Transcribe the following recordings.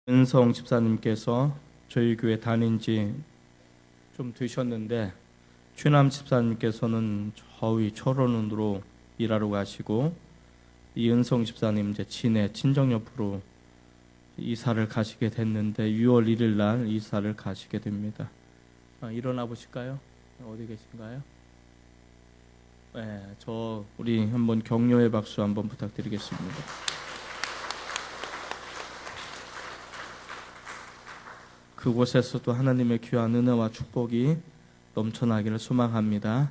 은성 집사님께서 저희 교회 다닌 지 좀 되셨는데, 최남 집사님께서는 저희 철원으로 일하러 가시고, 이 은성 집사님 이제 친정 옆으로 이사를 가시게 됐는데 6월 1일 날 이사를 가시게 됩니다. 일어나 보실까요? 어디 계신가요? 네, 우리 한번 격려의 박수 한번 부탁드리겠습니다. 그곳에서도 하나님의 귀한 은혜와 축복이 넘쳐나기를 소망합니다.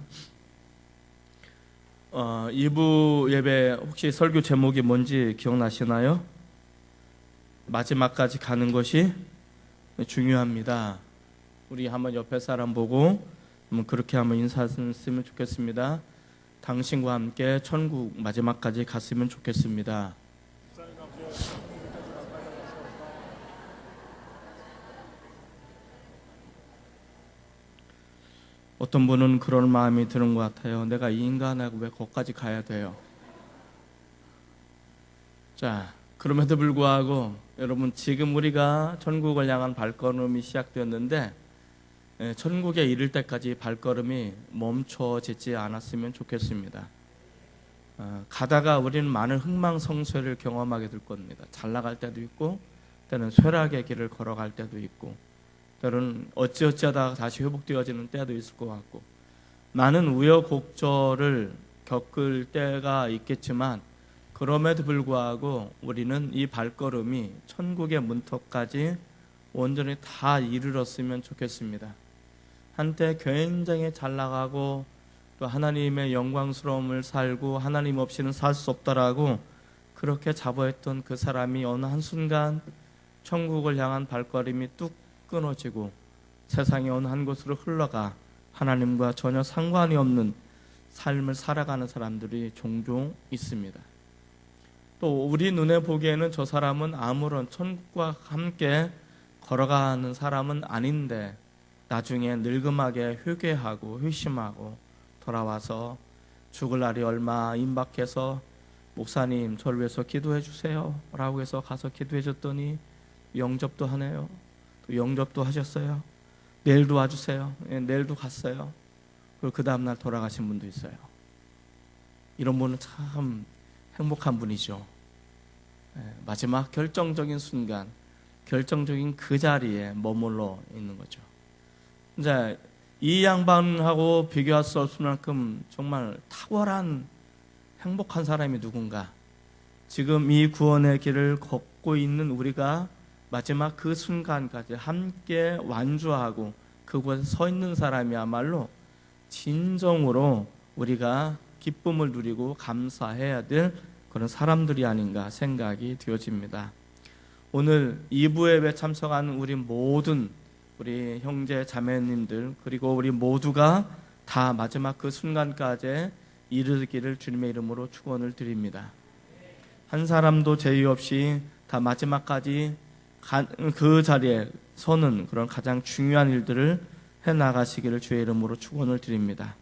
2부 예배 혹시 설교 제목이 뭔지 기억나시나요? 마지막까지 가는 것이 중요합니다. 우리 한번 옆에 사람 보고 그렇게 한번 인사했으면 좋겠습니다. 당신과 함께 천국 마지막까지 갔으면 좋겠습니다. 어떤 분은 그런 마음이 드는 것 같아요. 내가 이 인간하고 왜 거기까지 가야 돼요? 자, 그럼에도 불구하고 여러분, 지금 우리가 천국을 향한 발걸음이 시작되었는데, 천국에 이를 때까지 발걸음이 멈춰지지 않았으면 좋겠습니다. 가다가 우리는 많은 흥망성쇠를 경험하게 될 겁니다. 잘 나갈 때도 있고, 때는 쇠락의 길을 걸어갈 때도 있고, 때로는 어찌어찌하다가 다시 회복되어지는 때도 있을 것 같고, 많은 우여곡절을 겪을 때가 있겠지만, 그럼에도 불구하고 우리는 이 발걸음이 천국의 문턱까지 온전히 다 이르렀으면 좋겠습니다. 한때 굉장히 잘 나가고 또 하나님의 영광스러움을 살고 하나님 없이는 살 수 없다라고 그렇게 자부했던 그 사람이 어느 한순간 천국을 향한 발걸음이 뚝 끊어지고 세상의 어느 한 곳으로 흘러가 하나님과 전혀 상관이 없는 삶을 살아가는 사람들이 종종 있습니다. 또 우리 눈에 보기에는 저 사람은 아무런 천국과 함께 걸어가는 사람은 아닌데, 나중에 늙음하게 회개하고 회심하고 돌아와서 죽을 날이 얼마 임박해서 목사님 저를 위해서 기도해 주세요 라고 해서 가서 기도해 줬더니 영접도 하네요. 또 영접도 하셨어요. 내일도 와주세요. 내일도 갔어요. 그리고 그 다음날 돌아가신 분도 있어요. 이런 분은 참 행복한 분이죠. 마지막 결정적인 순간, 결정적인 그 자리에 머물러 있는 거죠. 이제 이 양반하고 비교할 수 없을 만큼 정말 탁월한 행복한 사람이 누군가, 지금 이 구원의 길을 걷고 있는 우리가 마지막 그 순간까지 함께 완주하고 그곳에 서 있는 사람이야말로 진정으로 우리가 기쁨을 누리고 감사해야 될 그런 사람들이 아닌가 생각이 되어집니다. 오늘 2부 예배 참석하는 우리 모든 우리 형제 자매님들, 그리고 우리 모두가 다 마지막 그 순간까지 이르기를 주님의 이름으로 축원을 드립니다. 한 사람도 제의 없이 다 마지막까지 그 자리에 서는 그런 가장 중요한 일들을 해나가시기를 주의 이름으로 축원을 드립니다.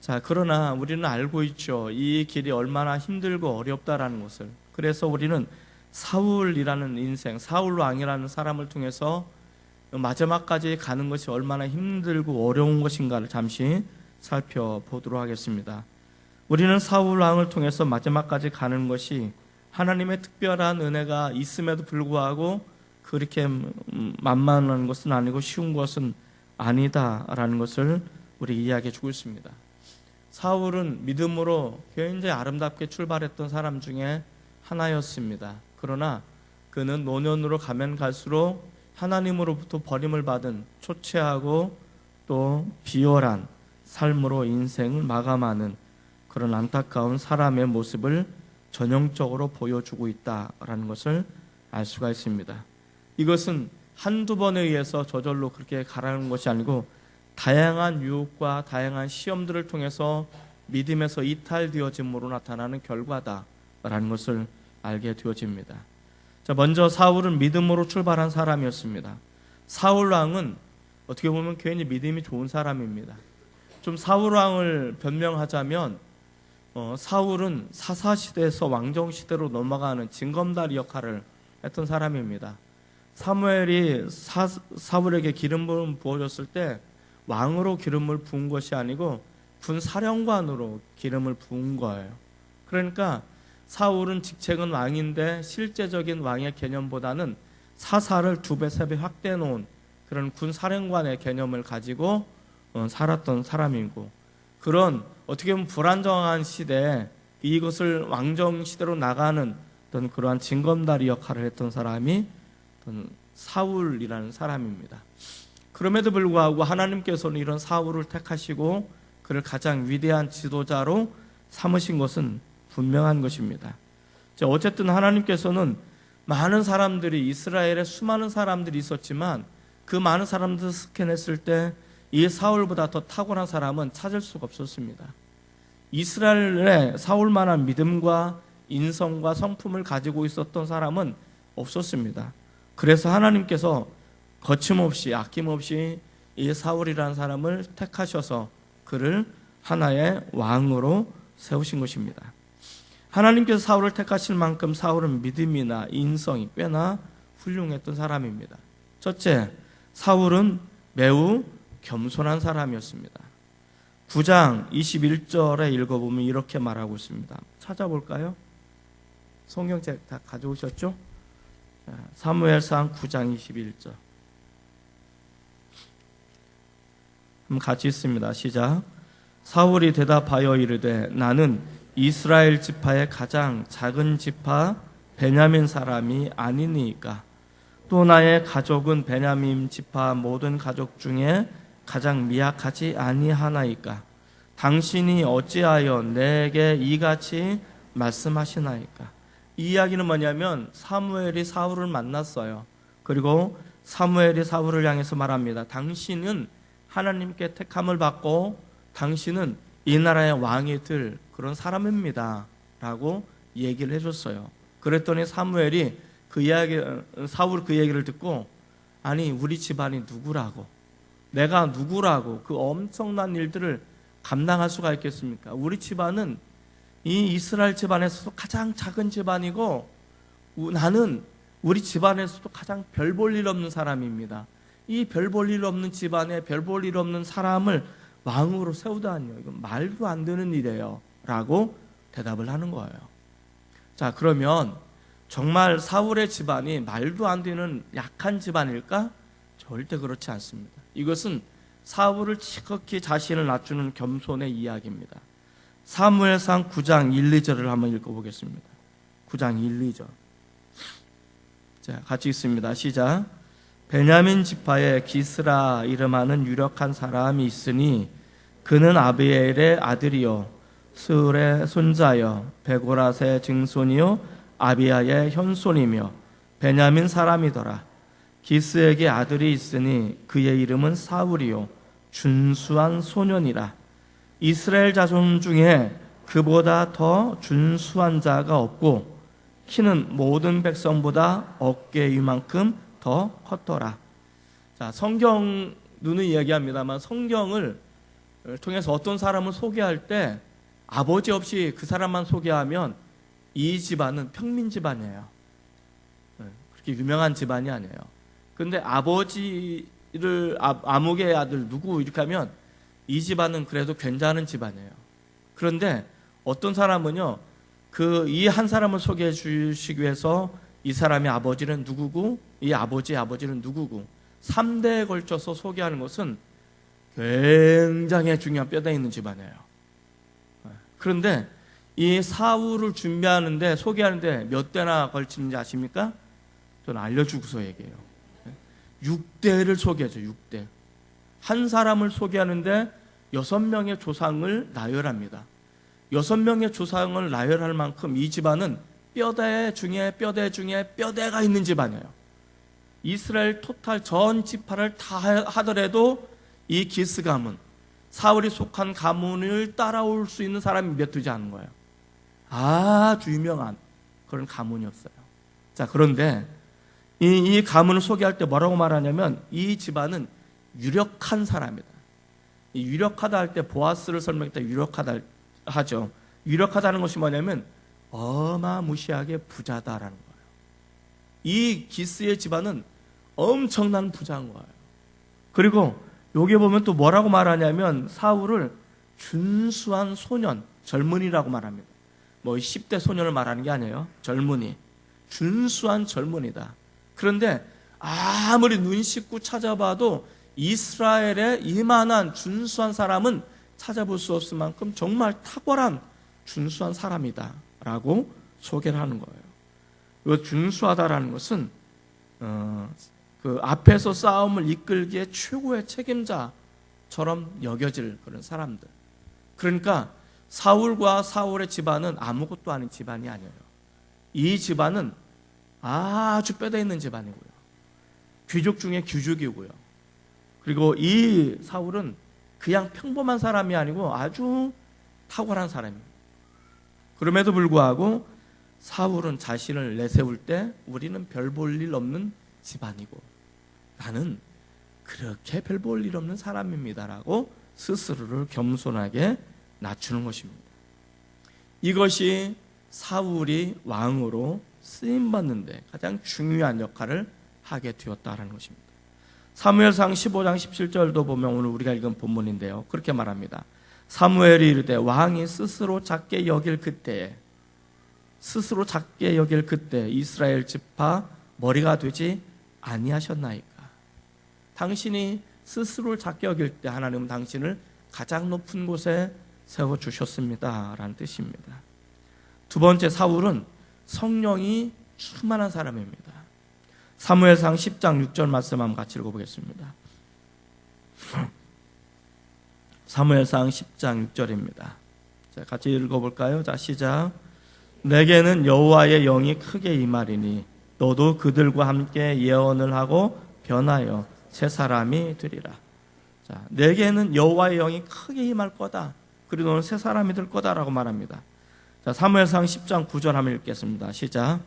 자, 그러나 우리는 알고 있죠. 이 길이 얼마나 힘들고 어렵다라는 것을. 그래서 우리는 사울이라는 인생, 사울 왕이라는 사람을 통해서 마지막까지 가는 것이 얼마나 힘들고 어려운 것인가를 잠시 살펴보도록 하겠습니다. 우리는 사울 왕을 통해서 마지막까지 가는 것이 하나님의 특별한 은혜가 있음에도 불구하고 그렇게 만만한 것은 아니고 쉬운 것은 아니다라는 것을 우리 이야기해 주고 있습니다. 사울은 믿음으로 굉장히 아름답게 출발했던 사람 중에 하나였습니다. 그러나 그는 노년으로 가면 갈수록 하나님으로부터 버림을 받은 초췌하고 또 비열한 삶으로 인생을 마감하는 그런 안타까운 사람의 모습을 전형적으로 보여주고 있다라는 것을 알 수가 있습니다. 이것은 한두 번에 의해서 저절로 그렇게 가라는 것이 아니고 다양한 유혹과 다양한 시험들을 통해서 믿음에서 이탈되어짐으로 나타나는 결과다라는 것을 알게 되어집니다. 자, 먼저 사울은 믿음으로 출발한 사람이었습니다. 사울 왕은 어떻게 보면 괜히 믿음이 좋은 사람입니다. 좀 사울 왕을 변명하자면 사울은 사사시대에서 왕정시대로 넘어가는 징검다리 역할을 했던 사람입니다. 사무엘이 사울에게 기름을 부어줬을 때 왕으로 기름을 부은 것이 아니고 군 사령관으로 기름을 부은 거예요. 그러니까 사울은 직책은 왕인데 실제적인 왕의 개념보다는 사사를 2배, 3배 확대해 놓은 그런 군 사령관의 개념을 가지고 살았던 사람이고, 그런 어떻게 보면 불안정한 시대에 이것을 왕정 시대로 나가는 어떤 그러한 징검다리 역할을 했던 사람이 어떤 사울이라는 사람입니다. 그럼에도 불구하고 하나님께서는 이런 사울을 택하시고 그를 가장 위대한 지도자로 삼으신 것은 분명한 것입니다. 어쨌든 하나님께서는 많은 사람들이, 이스라엘에 수많은 사람들이 있었지만 그 많은 사람들을 스캔했을 때 이 사울보다 더 탁월한 사람은 찾을 수가 없었습니다. 이스라엘에 사울만한 믿음과 인성과 성품을 가지고 있었던 사람은 없었습니다. 그래서 하나님께서 거침없이 아낌없이 이 사울이라는 사람을 택하셔서 그를 하나의 왕으로 세우신 것입니다. 하나님께서 사울을 택하실 만큼 사울은 믿음이나 인성이 꽤나 훌륭했던 사람입니다. 첫째, 사울은 매우 겸손한 사람이었습니다. 9장 21절에 읽어보면 이렇게 말하고 있습니다. 찾아볼까요? 성경책 다 가져오셨죠? 사무엘상 9장 21절. 한번 같이 읽습니다. 시작. 사울이 대답하여 이르되 나는 이스라엘 지파의 가장 작은 지파 베냐민 사람이 아니니까, 또 나의 가족은 베냐민 지파 모든 가족 중에 가장 미약하지 아니하나이까. 당신이 어찌하여 내게 이같이 말씀하시나이까. 이 이야기는 뭐냐면 사무엘이 사울을 만났어요. 그리고 사무엘이 사울을 향해서 말합니다. 당신은 하나님께 택함을 받고 당신은 이 나라의 왕이 될 그런 사람입니다 라고 얘기를 해줬어요. 그랬더니 사무엘이 사울 그 얘기를 듣고, 아니 우리 집안이 누구라고, 내가 누구라고 그 엄청난 일들을 감당할 수가 있겠습니까? 우리 집안은 이 이스라엘 집안에서도 가장 작은 집안이고 나는 우리 집안에서도 가장 별 볼 일 없는 사람입니다. 이 별 볼 일 없는 집안에 별 볼 일 없는 사람을 왕으로 세우다니요, 이건 말도 안 되는 일이에요 라고 대답을 하는 거예요. 자, 그러면 정말 사울의 집안이 말도 안 되는 약한 집안일까? 절대 그렇지 않습니다. 이것은 사울을 지극히 자신을 낮추는 겸손의 이야기입니다. 사무엘상 9장 1, 2절을 한번 읽어보겠습니다. 9장 1, 2절. 자, 같이 읽습니다. 시작. 베냐민 지파에 기스라 이름하는 유력한 사람이 있으니 그는 아비엘의 아들이요 스울의 손자여 베고랏의 증손이요 아비야의 현손이며 베냐민 사람이더라. 기스에게 아들이 있으니 그의 이름은 사울이요 준수한 소년이라. 이스라엘 자손 중에 그보다 더 준수한 자가 없고 키는 모든 백성보다 어깨 위만큼 더 컸더라. 자, 성경 눈은 이야기합니다만 성경을 통해서 어떤 사람을 소개할 때 아버지 없이 그 사람만 소개하면 이 집안은 평민 집안이에요. 그렇게 유명한 집안이 아니에요. 근데 아버지를 아무개의 아들 누구 이렇게 하면 이 집안은 그래도 괜찮은 집안이에요. 그런데 어떤 사람은요, 이 한 사람을 소개해 주시기 위해서 이 사람의 아버지는 누구고 이 아버지의 아버지는 누구고 3대에 걸쳐서 소개하는 것은 굉장히 중요한 뼈대 있는 집안이에요. 그런데 이 사울을 준비하는데 소개하는데 몇 대나 걸치는지 아십니까? 저는 알려주고서 얘기해요. 6대를 소개하죠. 6대. 한 사람을 소개하는데 6명의 조상을 나열합니다. 6명의 조상을 나열할 만큼 이 집안은 뼈대 중에 뼈대가 있는 집안이에요. 이스라엘 토탈 전 지파를 다 하더라도 이 기스 가문, 사울이 속한 가문을 따라올 수 있는 사람이 몇 되지 않은 거예요. 아주 유명한 그런 가문이었어요. 자, 그런데 이 가문을 소개할 때 뭐라고 말하냐면 이 집안은 유력한 사람이다. 이 유력하다 할 때 보아스를 설명할 때 유력하다 하죠. 유력하다는 것이 뭐냐면 어마무시하게 부자다라는 거예요. 이 기스의 집안은 엄청난 부자인 거예요. 그리고 여기 보면 또 뭐라고 말하냐면 사울을 준수한 소년, 젊은이라고 말합니다. 뭐 10대 소년을 말하는 게 아니에요. 젊은이, 준수한 젊은이다. 그런데 아무리 눈 씻고 찾아봐도 이스라엘에 이만한 준수한 사람은 찾아볼 수 없을 만큼 정말 탁월한 준수한 사람이다 라고 소개를 하는 거예요. 이 준수하다라는 것은 그 앞에서 싸움을 이끌기에 최고의 책임자처럼 여겨질 그런 사람들. 그러니까 사울과 사울의 집안은 아무것도 아닌 집안이 아니에요. 이 집안은 아주 뼈대 있는 집안이고요. 귀족 중에 귀족이고요. 그리고 이 사울은 그냥 평범한 사람이 아니고 아주 탁월한 사람입니다. 그럼에도 불구하고 사울은 자신을 내세울 때 우리는 별 볼 일 없는 집안이고 나는 그렇게 별 볼 일 없는 사람입니다라고 스스로를 겸손하게 낮추는 것입니다. 이것이 사울이 왕으로 쓰임받는데 가장 중요한 역할을 하게 되었다는 것입니다. 사무엘상 15장 17절도 보면 오늘 우리가 읽은 본문인데요. 그렇게 말합니다. 사무엘이 이르되 왕이 스스로 작게 여길 그때에 이스라엘 지파 머리가 되지 아니하셨나이까. 당신이 스스로 작게 여길 때 하나님은 당신을 가장 높은 곳에 세워주셨습니다 라는 뜻입니다. 두 번째, 사울은 성령이 충만한 사람입니다. 사무엘상 10장 6절 말씀 한번 같이 읽어보겠습니다. 사무엘상 10장 6절입니다. 자, 같이 읽어볼까요? 자, 시작. 내게는 여호와의 영이 크게 임하리니 너도 그들과 함께 예언을 하고 변하여 새 사람이 되리라. 자, 내게는 여호와의 영이 크게 임할 거다. 그리고 너는 새 사람이 될 거다라고 말합니다. 자, 사무엘상 10장 9절 한번 읽겠습니다. 시작.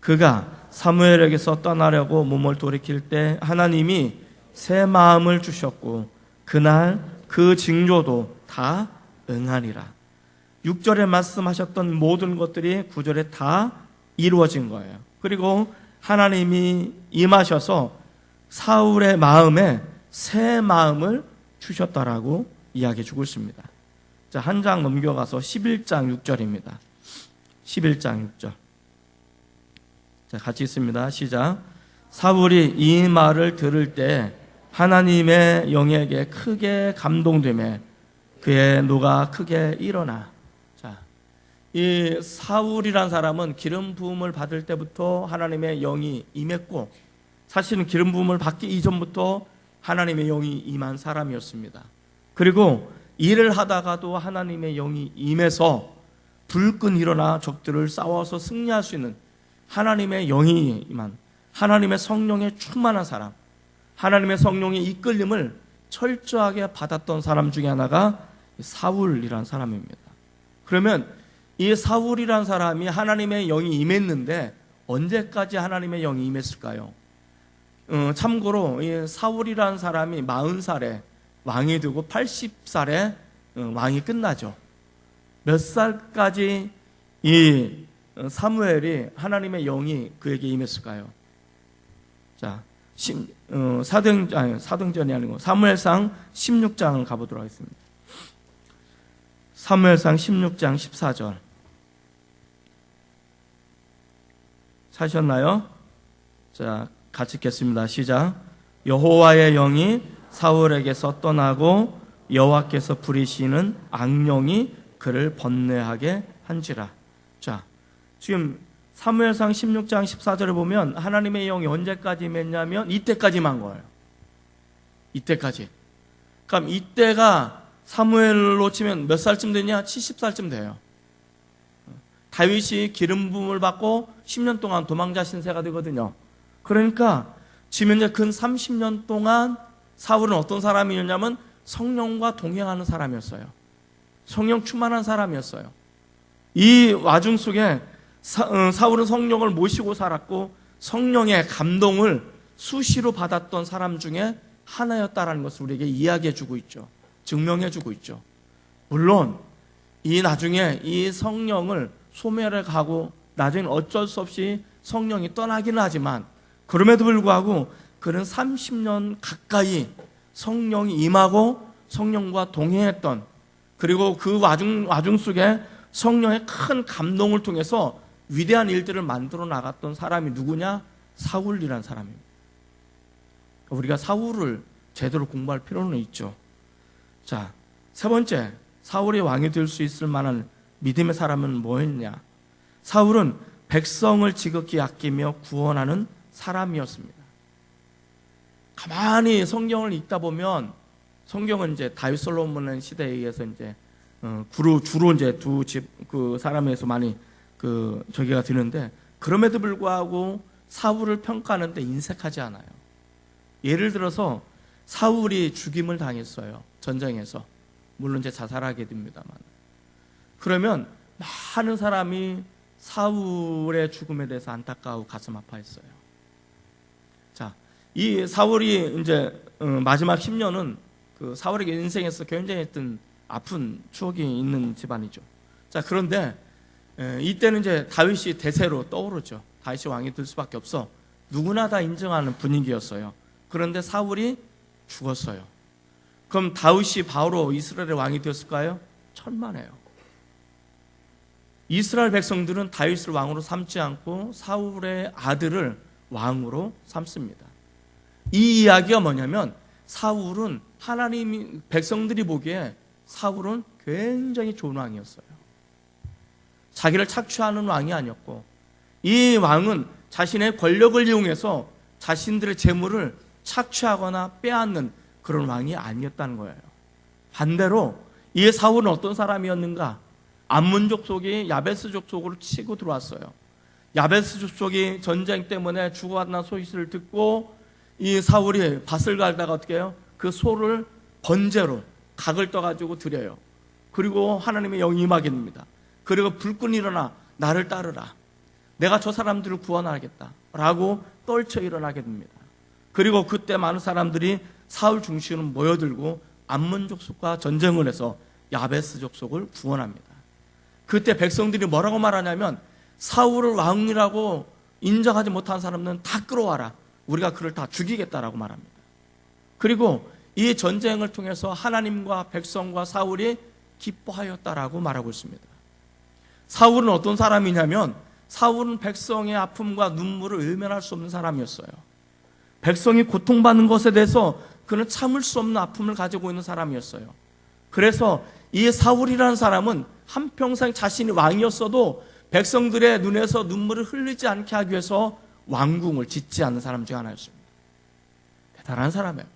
그가 사무엘에게서 떠나려고 몸을 돌이킬 때 하나님이 새 마음을 주셨고 그날 그 징조도 다 응하니라. 6절에 말씀하셨던 모든 것들이 9절에 다 이루어진 거예요. 그리고 하나님이 임하셔서 사울의 마음에 새 마음을 주셨다라고 이야기해 주고 있습니다. 자, 한 장 넘겨가서 11장 6절입니다. 11장 6절. 자, 같이 있습니다. 시작. 사울이 이 말을 들을 때 하나님의 영에게 크게 감동되매 그의 노가 크게 일어나. 자, 이 사울이란 사람은 기름 부음을 받을 때부터 하나님의 영이 임했고 사실은 기름 부음을 받기 이전부터 하나님의 영이 임한 사람이었습니다. 그리고 일을 하다가도 하나님의 영이 임해서 불끈 일어나 적들을 싸워서 승리할 수 있는 하나님의 영이 임한 하나님의 성령에 충만한 사람, 하나님의 성령의 이끌림을 철저하게 받았던 사람 중에 하나가 사울이란 사람입니다. 그러면 이 사울이란 사람이 하나님의 영이 임했는데 언제까지 하나님의 영이 임했을까요? 참고로 이 사울이란 사람이 40살에 왕이 되고 80살에 왕이 끝나죠. 몇 살까지 이 사무엘이 하나님의 영이 그에게 임했을까요? 자, 사도행전이 아니고 사무엘상 16장을 가보도록 하겠습니다. 사무엘상 16장 14절. 찾으셨나요? 자, 같이 읽겠습니다. 시작. 여호와의 영이 사울에게서 떠나고 여호와께서 부리시는 악령이 그를 번뇌하게 한지라. 자, 지금 사무엘상 16장 14절을 보면 하나님의 영이 언제까지 임했냐면 이때까지만 거예요. 이때까지. 그럼 이때가 사무엘로 치면 몇 살쯤 되냐? 70살쯤 돼요. 다윗이 기름 부음을 받고 10년 동안 도망자 신세가 되거든요. 그러니까 지금 이제 근 30년 동안 사울은 어떤 사람이었냐면 성령과 동행하는 사람이었어요. 성령 충만한 사람이었어요. 이 와중 속에 사울은 성령을 모시고 살았고 성령의 감동을 수시로 받았던 사람 중에 하나였다라는 것을 우리에게 이야기해주고 있죠. 증명해주고 있죠. 물론 이 나중에 이 성령을 소멸해 가고 나중에 어쩔 수 없이 성령이 떠나기는 하지만 그럼에도 불구하고 그는 30년 가까이 성령이 임하고 성령과 동행했던, 그리고 그 와중 속에 성령의 큰 감동을 통해서 위대한 일들을 만들어 나갔던 사람이 누구냐? 사울이라는 사람입니다. 우리가 사울을 제대로 공부할 필요는 있죠. 자, 세 번째, 사울이 왕이 될 수 있을 만한 믿음의 사람은 뭐였냐? 사울은 백성을 지극히 아끼며 구원하는 사람이었습니다. 가만히 성경을 읽다 보면, 성경은 이제 다윗 솔로몬의 시대에 의해서 이제 주로 이제 두 집 그 사람에서 많이 저기가 되는데, 그럼에도 불구하고 사울을 평가하는데 인색하지 않아요. 예를 들어서 사울이 죽임을 당했어요. 전쟁에서. 물론 이제 자살하게 됩니다만. 그러면 많은 사람이 사울의 죽음에 대해서 안타까워 가슴 아파했어요. 자, 이 사울이 이제 마지막 10년은 그 사울의 인생에서 굉장히 했던 아픈 추억이 있는 집안이죠. 자, 그런데 이때는 이제 다윗이 대세로 떠오르죠. 다윗이 왕이 될 수밖에 없어. 누구나 다 인정하는 분위기였어요. 그런데 사울이 죽었어요. 그럼 다윗이 바로 이스라엘의 왕이 되었을까요? 천만에요. 이스라엘 백성들은 다윗을 왕으로 삼지 않고 사울의 아들을 왕으로 삼습니다. 이 이야기가 뭐냐면, 사울은 하나님이, 백성들이 보기에 사울은 굉장히 좋은 왕이었어요. 자기를 착취하는 왕이 아니었고, 이 왕은 자신의 권력을 이용해서 자신들의 재물을 착취하거나 빼앗는 그런 왕이 아니었다는 거예요. 반대로 이 사울은 어떤 사람이었는가? 암몬 족속이 야베스 족속으로 치고 들어왔어요. 야베스 족속이 전쟁 때문에 죽어간다는 소식을 듣고 이 사울이 밭을 갈다가 어떻게 해요? 그 소를 번제로 각을 떠가지고 드려요. 그리고 하나님의 영이 임하게 됩니다. 그리고 불끈 일어나 나를 따르라. 내가 저 사람들을 구원하겠다 라고 떨쳐 일어나게 됩니다. 그리고 그때 많은 사람들이 사울 중심으로 모여들고 암몬 족속과 전쟁을 해서 야베스 족속을 구원합니다. 그때 백성들이 뭐라고 말하냐면, 사울을 왕이라고 인정하지 못한 사람들은 다 끌어와라. 우리가 그를 다 죽이겠다라고 말합니다. 그리고 이 전쟁을 통해서 하나님과 백성과 사울이 기뻐하였다라고 말하고 있습니다. 사울은 어떤 사람이냐면, 사울은 백성의 아픔과 눈물을 외면할 수 없는 사람이었어요. 백성이 고통받는 것에 대해서 그는 참을 수 없는 아픔을 가지고 있는 사람이었어요. 그래서 이 사울이라는 사람은 한평생 자신이 왕이었어도 백성들의 눈에서 눈물을 흘리지 않게 하기 위해서 왕궁을 짓지 않는 사람 중 하나였습니다. 대단한 사람이에요.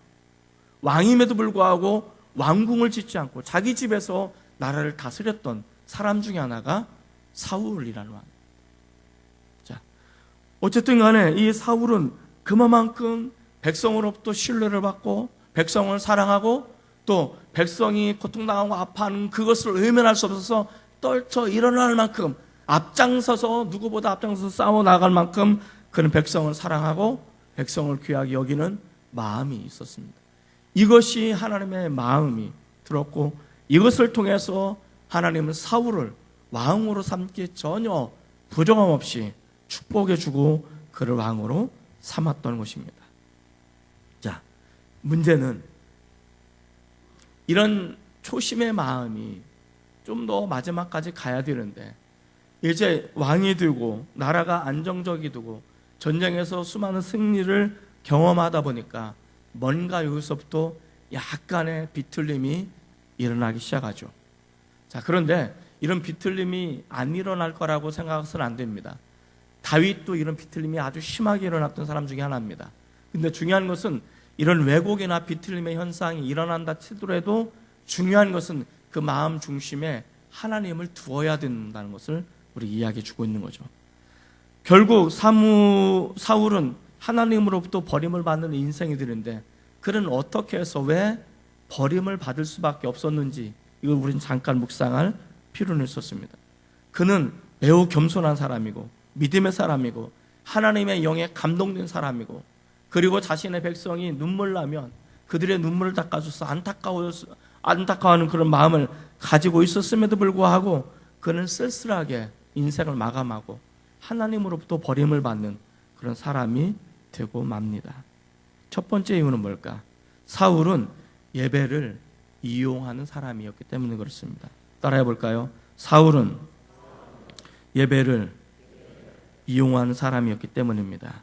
왕임에도 불구하고 왕궁을 짓지 않고 자기 집에서 나라를 다스렸던 사람 중에 하나가 사울이라는 왕. 자, 어쨌든 간에 이 사울은 그만큼 백성으로부터 신뢰를 받고 백성을 사랑하고 또 백성이 고통당하고 아파하는 그것을 외면할 수 없어서 떨쳐 일어날 만큼 앞장서서, 누구보다 앞장서서 싸워 나갈 만큼 그는 백성을 사랑하고 백성을 귀하게 여기는 마음이 있었습니다. 이것이 하나님의 마음이 들었고, 이것을 통해서 하나님은 사울을 왕으로 삼기에 전혀 부정함 없이 축복해 주고 그를 왕으로 삼았던 것입니다. 자, 문제는 이런 초심의 마음이 좀 더 마지막까지 가야 되는데, 이제 왕이 되고 나라가 안정적이 되고 전쟁에서 수많은 승리를 경험하다 보니까 뭔가 여기서부터 약간의 비틀림이 일어나기 시작하죠. 자, 그런데 이런 비틀림이 안 일어날 거라고 생각해서는 안 됩니다. 다윗도 이런 비틀림이 아주 심하게 일어났던 사람 중에 하나입니다. 근데 중요한 것은 이런 왜곡이나 비틀림의 현상이 일어난다 치더라도 중요한 것은 그 마음 중심에 하나님을 두어야 된다는 것을 우리 이야기해 주고 있는 거죠. 결국 사울은 하나님으로부터 버림을 받는 인생이 되는데, 그는 어떻게 해서 왜 버림을 받을 수밖에 없었는지 이걸 우리는 잠깐 묵상할 필요는 있었습니다. 그는 매우 겸손한 사람이고 믿음의 사람이고 하나님의 영에 감동된 사람이고, 그리고 자신의 백성이 눈물 나면 그들의 눈물을 닦아줘서 안타까워하는 그런 마음을 가지고 있었음에도 불구하고 그는 쓸쓸하게 인생을 마감하고 하나님으로부터 버림을 받는 그런 사람이 되고 맙니다. 첫 번째 이유는 뭘까? 사울은 예배를 이용하는 사람이었기 때문에 그렇습니다. 따라해 볼까요? 사울은 예배를 이용하는 사람이었기 때문입니다.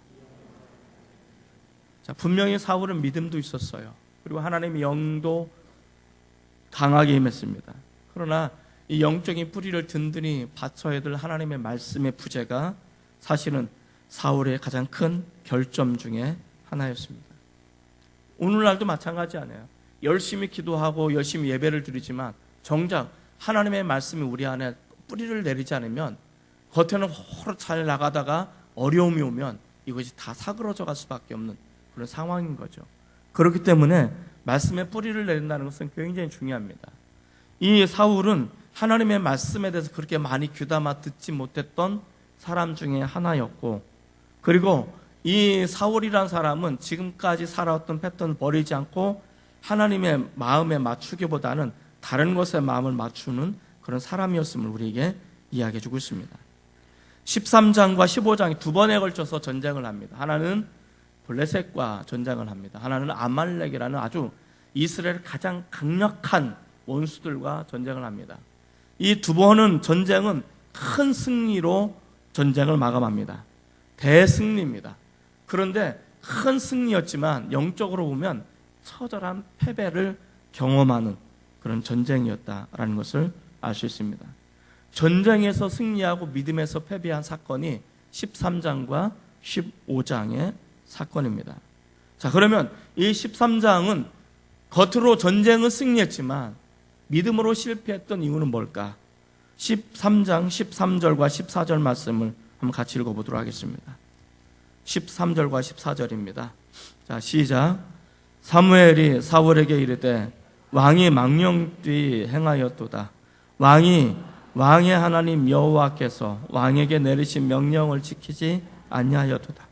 자, 분명히 사울은 믿음도 있었어요. 그리고 하나님의 영도 강하게 임했습니다. 그러나 이 영적인 뿌리를 든든히 받쳐야 될 하나님의 말씀의 부재가 사실은 사울의 가장 큰 결점 중에 하나였습니다. 오늘날도 마찬가지 아니에요. 열심히 기도하고 열심히 예배를 드리지만 정작 하나님의 말씀이 우리 안에 뿌리를 내리지 않으면 겉에는 호로 잘 나가다가 어려움이 오면 이것이 다 사그러져 갈 수밖에 없는 그런 상황인 거죠. 그렇기 때문에 말씀의 뿌리를 내린다는 것은 굉장히 중요합니다. 이 사울은 하나님의 말씀에 대해서 그렇게 많이 귀담아 듣지 못했던 사람 중에 하나였고, 그리고 이 사울이라는 사람은 지금까지 살아왔던 패턴을 버리지 않고 하나님의 마음에 맞추기보다는 다른 것에 마음을 맞추는 그런 사람이었음을 우리에게 이야기해 주고 있습니다. 13장과 15장이 두 번에 걸쳐서 전쟁을 합니다. 하나는 블레셋과 전쟁을 합니다. 하나는 아말렉이라는 아주 이스라엘 가장 강력한 원수들과 전쟁을 합니다. 이 두 번은 전쟁은 큰 승리로 전쟁을 마감합니다. 대승리입니다. 그런데 큰 승리였지만 영적으로 보면 처절한 패배를 경험하는 그런 전쟁이었다라는 것을 알 수 있습니다. 전쟁에서 승리하고 믿음에서 패배한 사건이 13장과 15장의 사건입니다. 자, 그러면 이 13장은 겉으로 전쟁은 승리했지만 믿음으로 실패했던 이유는 뭘까? 13장 13절과 14절 말씀을 한번 같이 읽어보도록 하겠습니다. 13절과 14절입니다. 자, 시작. 사무엘이 사울에게 이르되 왕이 망령되이 행하였도다. 왕의 하나님 여호와께서 왕에게 내리신 명령을 지키지 아니하였도다.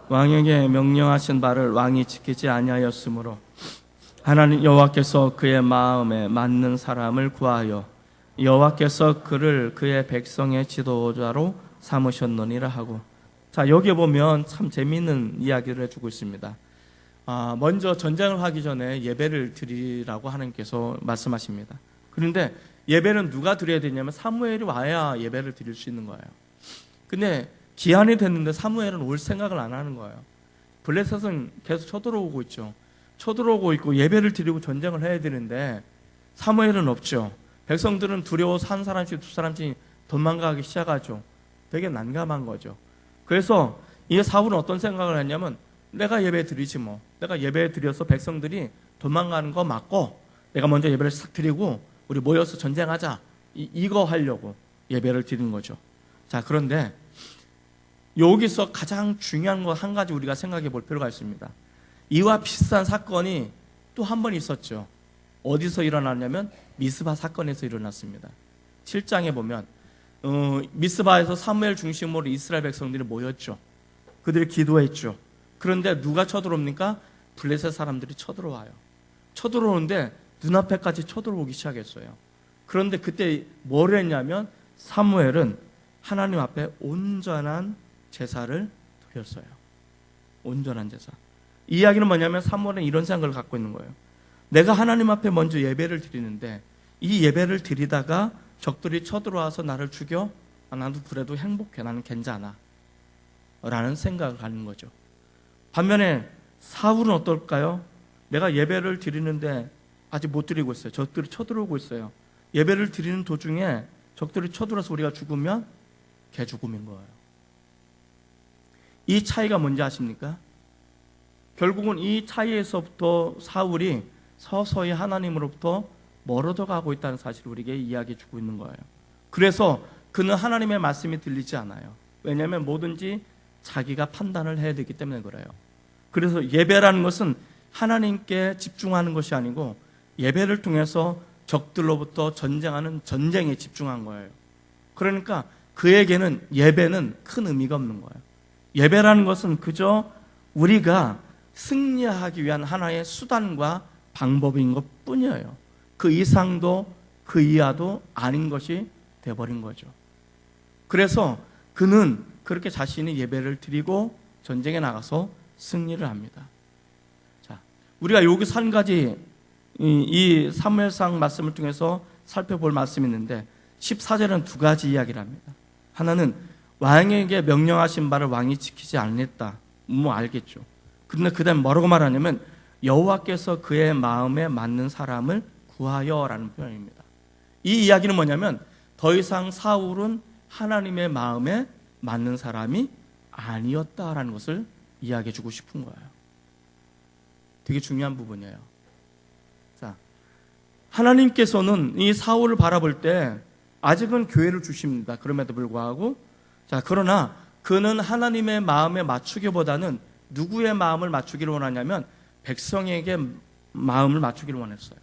왕에게 명령하신 바를 왕이 지키지 아니하였으므로 하나님 여호와께서 그의 마음에 맞는 사람을 구하여 여호와께서 그를 그의 백성의 지도자로 삼으셨느니라 하고. 자, 여기 보면 참 재미있는 이야기를 해주고 있습니다. 먼저 전쟁을 하기 전에 예배를 드리라고 하나님께서 말씀하십니다. 그런데 예배는 누가 드려야 되냐면 사무엘이 와야 예배를 드릴 수 있는 거예요. 근데 기한이 됐는데 사무엘은 올 생각을 안 하는 거예요. 블레셋은 계속 쳐들어오고 있죠. 쳐들어오고 있고 예배를 드리고 전쟁을 해야 되는데 사무엘은 없죠. 백성들은 두려워서 한 사람씩 두 사람씩 도망가기 시작하죠. 되게 난감한 거죠. 그래서 이 사울은 어떤 생각을 했냐면 내가 예배 드리지 뭐. 내가 예배 드려서 백성들이 도망가는 거 맞고 내가 먼저 예배를 싹 드리고 우리 모여서 전쟁하자. 이거 하려고 예배를 드리는 거죠. 자, 그런데 여기서 가장 중요한 거 한 가지 우리가 생각해 볼 필요가 있습니다. 이와 비슷한 사건이 또 한 번 있었죠. 어디서 일어났냐면 미스바 사건에서 일어났습니다. 7장에 보면 미스바에서 사무엘 중심으로 이스라엘 백성들이 모였죠. 그들이 기도했죠. 그런데 누가 쳐들어옵니까? 블레셋 사람들이 쳐들어와요. 쳐들어오는데 눈앞에까지 쳐들어오기 시작했어요. 그런데 그때 뭘 했냐면 사무엘은 하나님 앞에 온전한 제사를 드렸어요. 온전한 제사. 이 이야기는 뭐냐면 사무엘은 이런 생각을 갖고 있는 거예요. 내가 하나님 앞에 먼저 예배를 드리는데 이 예배를 드리다가 적들이 쳐들어와서 나를 죽여? 나도 그래도 행복해. 나는 괜찮아. 라는 생각을 갖는 거죠. 반면에 사울은 어떨까요? 내가 예배를 드리는데 아직 못 드리고 있어요. 적들이 쳐들어오고 있어요. 예배를 드리는 도중에 적들이 쳐들어와서 우리가 죽으면 개죽음인 거예요. 이 차이가 뭔지 아십니까? 결국은 이 차이에서부터 사울이 서서히 하나님으로부터 멀어져 가고 있다는 사실을 우리에게 이야기해 주고 있는 거예요. 그래서 그는 하나님의 말씀이 들리지 않아요. 왜냐하면 뭐든지 자기가 판단을 해야 되기 때문에 그래요. 그래서 예배라는 것은 하나님께 집중하는 것이 아니고 예배를 통해서 적들로부터 전쟁하는 전쟁에 집중한 거예요. 그러니까 그에게는 예배는 큰 의미가 없는 거예요. 예배라는 것은 그저 우리가 승리하기 위한 하나의 수단과 방법인 것 뿐이에요. 그 이상도 그 이하도 아닌 것이 돼버린 거죠. 그래서 그는 그렇게 자신이 예배를 드리고 전쟁에 나가서 승리를 합니다. 자, 우리가 여기서 한 가지 이 사무엘상 말씀을 통해서 살펴볼 말씀이 있는데 14절은 두 가지 이야기를 합니다. 하나는 왕에게 명령하신 바를 왕이 지키지 않았다. 뭐 알겠죠. 그런데 그 다음에 뭐라고 말하냐면 여호와께서 그의 마음에 맞는 사람을 구하여라는 표현입니다. 이 이야기는 뭐냐면 더 이상 사울은 하나님의 마음에 맞는 사람이 아니었다라는 것을 이야기해 주고 싶은 거예요. 되게 중요한 부분이에요. 자, 하나님께서는 이 사울을 바라볼 때 아직은 교회를 주십니다. 그럼에도 불구하고 자, 그러나 그는 하나님의 마음에 맞추기보다는 누구의 마음을 맞추기를 원하냐면 백성에게 마음을 맞추기를 원했어요.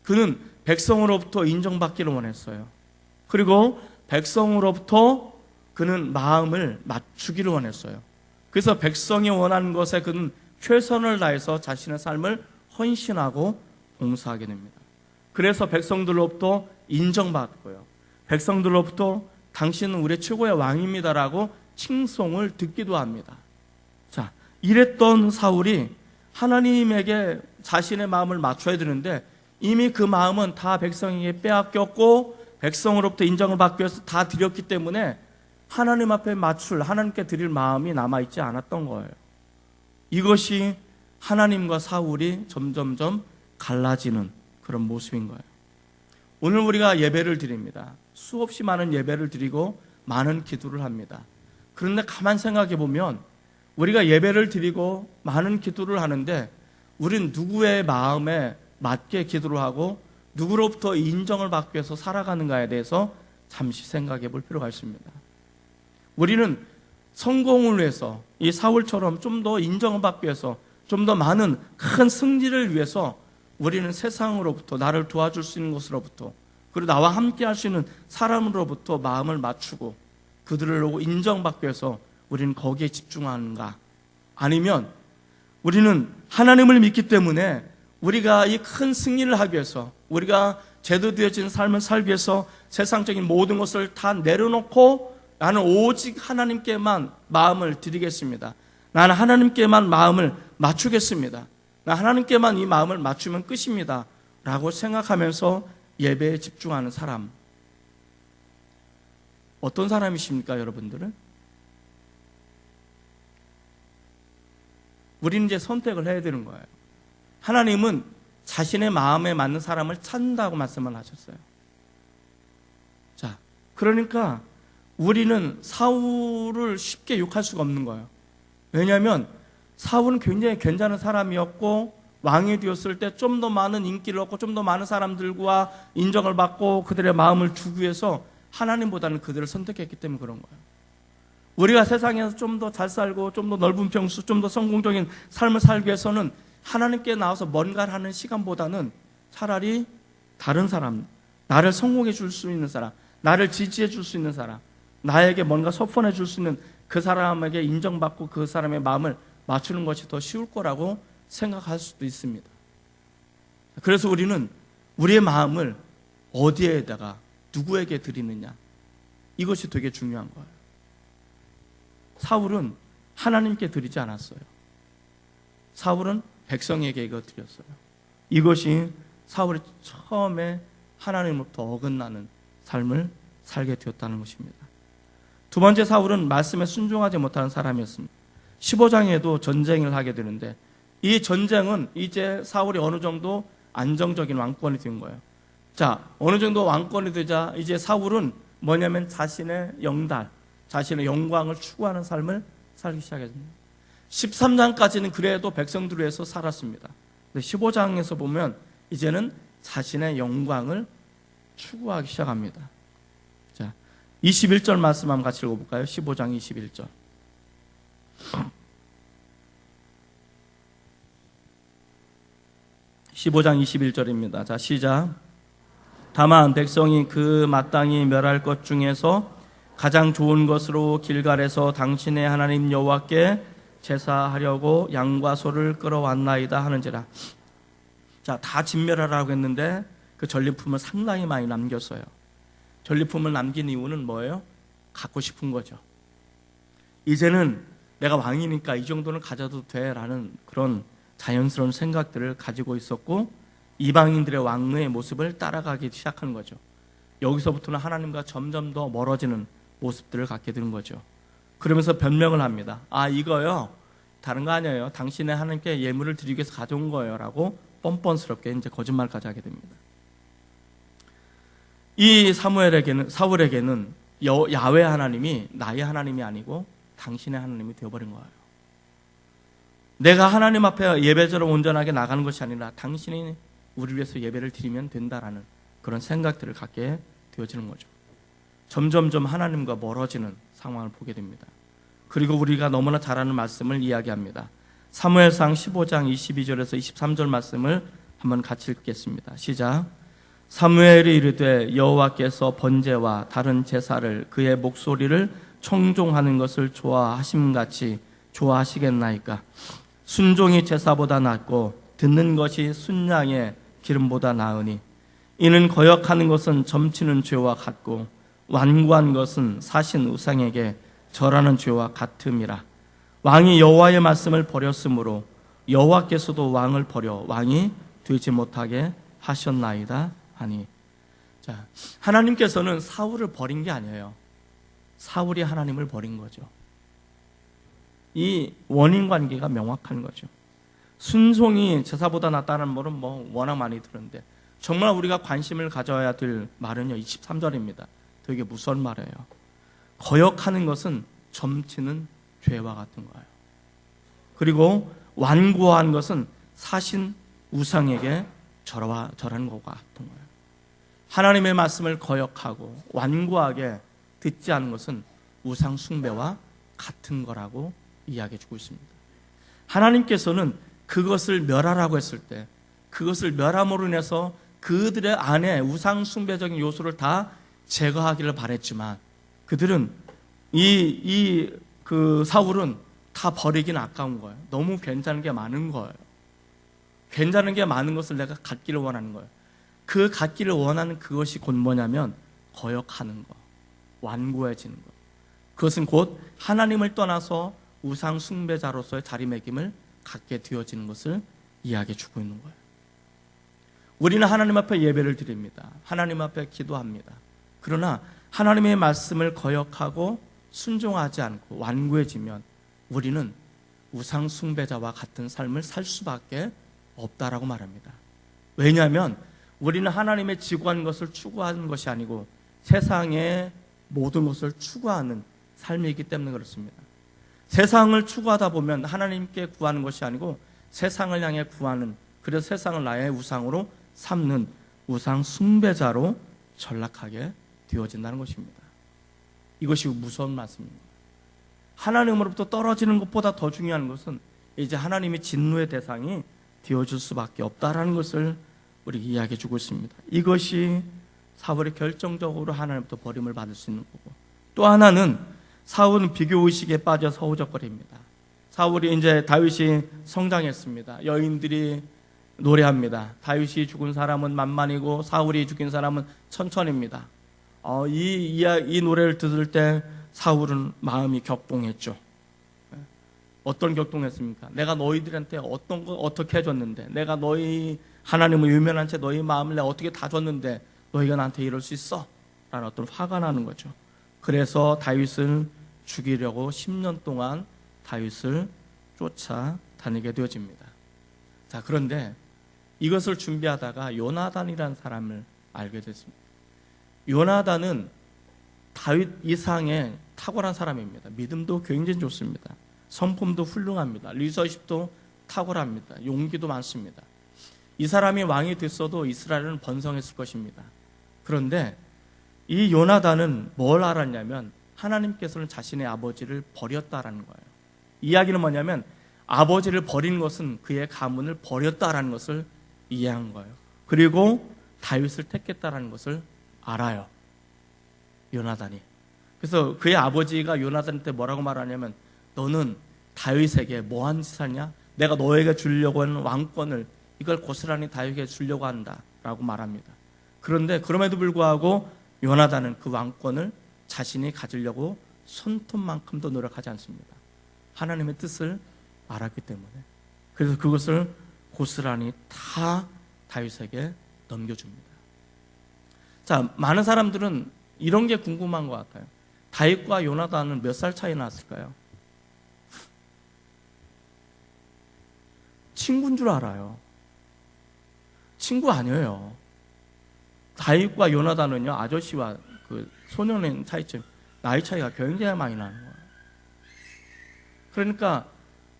그는 백성으로부터 인정받기를 원했어요. 그리고 백성으로부터 그는 마음을 맞추기를 원했어요. 그래서 백성이 원하는 것에 그는 최선을 다해서 자신의 삶을 헌신하고 봉사하게 됩니다. 그래서 백성들로부터 인정받고요. 백성들로부터 당신은 우리의 최고의 왕입니다라고 칭송을 듣기도 합니다. 자, 이랬던 사울이 하나님에게 자신의 마음을 맞춰야 되는데 이미 그 마음은 다 백성에게 빼앗겼고 백성으로부터 인정을 받기 위해서 다 드렸기 때문에 하나님 앞에 맞출, 하나님께 드릴 마음이 남아있지 않았던 거예요. 이것이 하나님과 사울이 점점점 갈라지는 그런 모습인 거예요. 오늘 우리가 예배를 드립니다. 수없이 많은 예배를 드리고 많은 기도를 합니다. 그런데 가만 생각해 보면 우리가 예배를 드리고 많은 기도를 하는데 우린 누구의 마음에 맞게 기도를 하고 누구로부터 인정을 받기 위해서 살아가는가에 대해서 잠시 생각해 볼 필요가 있습니다. 우리는 성공을 위해서 이 사울처럼 좀 더 인정을 받기 위해서 좀 더 많은 큰 승리를 위해서 우리는 세상으로부터 나를 도와줄 수 있는 것으로부터 그리고 나와 함께 할 수 있는 사람으로부터 마음을 맞추고 그들을 인정받기 위해서 우리는 거기에 집중하는가? 아니면 우리는 하나님을 믿기 때문에 우리가 이 큰 승리를 하기 위해서 우리가 제대로 되어진 삶을 살기 위해서 세상적인 모든 것을 다 내려놓고 나는 오직 하나님께만 마음을 드리겠습니다. 나는 하나님께만 마음을 맞추겠습니다. 나 하나님께만 이 마음을 맞추면 끝입니다 라고 생각하면서 예배에 집중하는 사람, 어떤 사람이십니까 여러분들은? 우리는 이제 선택을 해야 되는 거예요. 하나님은 자신의 마음에 맞는 사람을 찾는다고 말씀을 하셨어요. 자, 그러니까 우리는 사울을 쉽게 욕할 수가 없는 거예요. 왜냐하면 사울은 굉장히 괜찮은 사람이었고 왕이 되었을 때 좀 더 많은 인기를 얻고 좀 더 많은 사람들과 인정을 받고 그들의 마음을 주기 위해서 하나님보다는 그들을 선택했기 때문에 그런 거예요. 우리가 세상에서 좀 더 잘 살고 좀 더 넓은 평수, 좀 더 성공적인 삶을 살기 위해서는 하나님께 나와서 뭔가를 하는 시간보다는 차라리 다른 사람, 나를 성공해 줄 수 있는 사람, 나를 지지해 줄 수 있는 사람, 나에게 뭔가 소fon해 줄 수 있는 그 사람에게 인정받고 그 사람의 마음을 맞추는 것이 더 쉬울 거라고 생각할 수도 있습니다. 그래서 우리는 우리의 마음을 어디에다가 누구에게 드리느냐, 이것이 되게 중요한 거예요. 사울은 하나님께 드리지 않았어요. 사울은 백성에게 이거 드렸어요. 이것이 사울이 처음에 하나님으로부터 어긋나는 삶을 살게 되었다는 것입니다. 두 번째, 사울은 말씀에 순종하지 못하는 사람이었습니다. 15장에도 전쟁을 하게 되는데 이 전쟁은 이제 사울이 어느 정도 안정적인 왕권이 된 거예요. 자, 어느 정도 왕권이 되자 이제 사울은 뭐냐면 자신의 영달, 자신의 영광을 추구하는 삶을 살기 시작했습니다. 13장까지는 그래도 백성들을 위해서 살았습니다. 근데 15장에서 보면 이제는 자신의 영광을 추구하기 시작합니다. 자, 21절 말씀 한번 같이 읽어볼까요? 15장 21절. (15장 21절입니다) 자, 시작. 다만 백성이 그 마땅히 멸할 것 중에서 가장 좋은 것으로 길갈에서 당신의 하나님 여호와께 제사하려고 양과 소를 끌어왔나이다 하는지라. 자, 다 진멸하라고 했는데 그 그 전리품을 상당히 많이 남겼어요. 전리품을 남긴 이유는 뭐예요? 갖고 싶은 거죠. 이제는 내가 왕이니까 이 정도는 가져도 돼라는 그런 자연스러운 생각들을 가지고 있었고, 이방인들의 왕의 모습을 따라가기 시작한 거죠. 여기서부터는 하나님과 점점 더 멀어지는 모습들을 갖게 되는 거죠. 그러면서 변명을 합니다. 이거요, 다른 거 아니에요. 당신의 하나님께 예물을 드리기 위해서 가져온 거예요 라고 뻔뻔스럽게 이제 거짓말까지 하게 됩니다. 이 사울에게는 야훼 하나님이 나의 하나님이 아니고 당신의 하나님이 되어버린 거예요. 내가 하나님 앞에 예배자로 온전하게 나가는 것이 아니라 당신이 우리를 위해서 예배를 드리면 된다라는 그런 생각들을 갖게 되어지는 거죠. 점점점 하나님과 멀어지는 상황을 보게 됩니다. 그리고 우리가 너무나 잘 아는 말씀을 이야기합니다. 사무엘상 15장 22절에서 23절 말씀을 한번 같이 읽겠습니다. 시작. 사무엘이 이르되 여호와께서 번제와 다른 제사를 그의 목소리를 청종하는 것을 좋아하심같이 좋아하시겠나이까. 순종이 제사보다 낫고 듣는 것이 순양의 기름보다 나으니 이는 거역하는 것은 점치는 죄와 같고 완고한 것은 사신 우상에게 절하는 죄와 같음이라. 왕이 여호와의 말씀을 버렸으므로 여호와께서도 왕을 버려 왕이 되지 못하게 하셨나이다 하니. 자, 하나님께서는 사울을 버린 게 아니에요. 사울이 하나님을 버린 거죠. 이 원인 관계가 명확한 거죠. 순종이 제사보다 낫다는 말은 뭐 워낙 많이 들었는데, 정말 우리가 관심을 가져야 될 말은요 23절입니다. 되게 무서운 말이에요. 거역하는 것은 점치는 죄와 같은 거예요. 그리고 완고한 것은 사신 우상에게 절하는 것과 같은 거예요. 하나님의 말씀을 거역하고 완고하게 듣지 않는 것은 우상 숭배와 같은 거라고 이야기해 주고 있습니다. 하나님께서는 그것을 멸하라고 했을 때, 그것을 멸함으로 인해서 그들의 안에 우상 숭배적인 요소를 다 제거하기를 바랬지만, 그들은 사울은 다 버리긴 아까운 거예요. 너무 괜찮은 게 많은 거예요. 괜찮은 게 많은 것을 내가 갖기를 원하는 거예요. 그 갖기를 원하는 그것이 곧 뭐냐면 거역하는 거, 완고해지는 거. 그것은 곧 하나님을 떠나서 우상 숭배자로서의 자리매김을 갖게 되어지는 것을 이야기해 주고 있는 거예요. 우리는 하나님 앞에 예배를 드립니다. 하나님 앞에 기도합니다. 그러나 하나님의 말씀을 거역하고 순종하지 않고 완고해지면 우리는 우상 숭배자와 같은 삶을 살 수밖에 없다라고 말합니다. 왜냐하면 우리는 하나님의 지구한 것을 추구하는 것이 아니고 세상의 모든 것을 추구하는 삶이기 때문에 그렇습니다. 세상을 추구하다 보면 하나님께 구하는 것이 아니고 세상을 향해 구하는, 그래서 세상을 나의 우상으로 삼는 우상 숭배자로 전락하게 되어진다는 것입니다. 이것이 무서운 말씀입니다. 하나님으로부터 떨어지는 것보다 더 중요한 것은 이제 하나님의 진노의 대상이 되어줄 수밖에 없다라는 것을 우리 이야기해 주고 있습니다. 이것이 사울이 결정적으로 하나님부터 버림을 받을 수 있는 거고, 또 하나는 사울은 비교의식에 빠져서 허우적거립니다. 사울이 이제 다윗이 성장했습니다. 여인들이 노래합니다. 다윗이 죽은 사람은 만만이고 사울이 죽인 사람은 천천입니다. 이 노래를 들을 때 사울은 마음이 격동했죠. 어떤 격동했습니까? 내가 너희들한테 어떤 거 어떻게 해줬는데, 내가 너희 하나님을 유면한 채 너희 마음을 내가 어떻게 다 줬는데 너희가 나한테 이럴 수 있어? 라는 어떤 화가 나는 거죠. 그래서 다윗을 죽이려고 10년 동안 다윗을 쫓아다니게 되어집니다. 자, 그런데 이것을 준비하다가 요나단이라는 사람을 알게 됐습니다. 요나단은 다윗 이상의 탁월한 사람입니다. 믿음도 굉장히 좋습니다. 성품도 훌륭합니다. 리더십도 탁월합니다. 용기도 많습니다. 이 사람이 왕이 됐어도 이스라엘은 번성했을 것입니다. 그런데 이 요나단은 뭘 알았냐면 하나님께서는 자신의 아버지를 버렸다라는 거예요. 이야기는 뭐냐면 아버지를 버린 것은 그의 가문을 버렸다라는 것을 이해한 거예요. 그리고 다윗을 택했다라는 것을 알아요, 요나단이. 그래서 그의 아버지가 요나단한테 뭐라고 말하냐면, 너는 다윗에게 뭐한 짓 하냐? 내가 너에게 주려고 하는 왕권을 이걸 고스란히 다윗에게 주려고 한다 라고 말합니다. 그런데 그럼에도 불구하고 요나단은 그 왕권을 자신이 가지려고 손톱만큼도 노력하지 않습니다. 하나님의 뜻을 알았기 때문에. 그래서 그것을 고스란히 다 다윗에게 넘겨줍니다. 자, 많은 사람들은 이런 게 궁금한 것 같아요. 다윗과 요나단은 몇 살 차이 났을까요? 친구인 줄 알아요. 친구 아니에요. 다윗과 요나단은요, 아저씨와 그 소년의 차이점, 나이 차이가 굉장히 많이 나는 거예요. 그러니까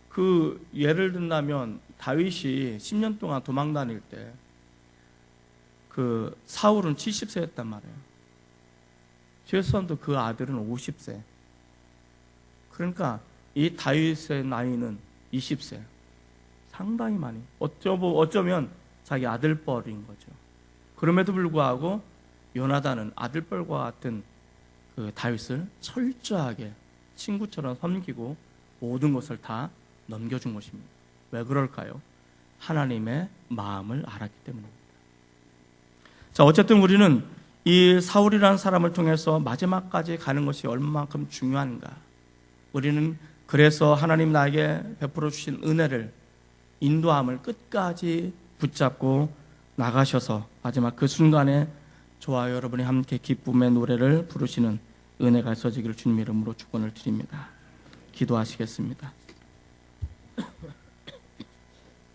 그 예를 든다면 다윗이 10년 동안 도망 다닐 때 그 사울은 70세였단 말이에요. 최소한도 그 아들은 50세. 그러니까 이 다윗의 나이는 20세. 상당히 많이. 어쩌면 자기 아들뻘인 거죠. 그럼에도 불구하고 요나단은 아들뻘과 같은 그 다윗을 철저하게 친구처럼 섬기고 모든 것을 다 넘겨준 것입니다. 왜 그럴까요? 하나님의 마음을 알았기 때문입니다. 자, 어쨌든 우리는 이 사울이라는 사람을 통해서 마지막까지 가는 것이 얼마만큼 중요한가. 우리는 그래서 하나님 나에게 베풀어 주신 은혜를, 인도함을 끝까지 붙잡고 나가셔서 마지막 그 순간에 저와 여러분이 함께 기쁨의 노래를 부르시는 은혜가 있어지기를 주님 이름으로 축원을 드립니다. 기도하시겠습니다.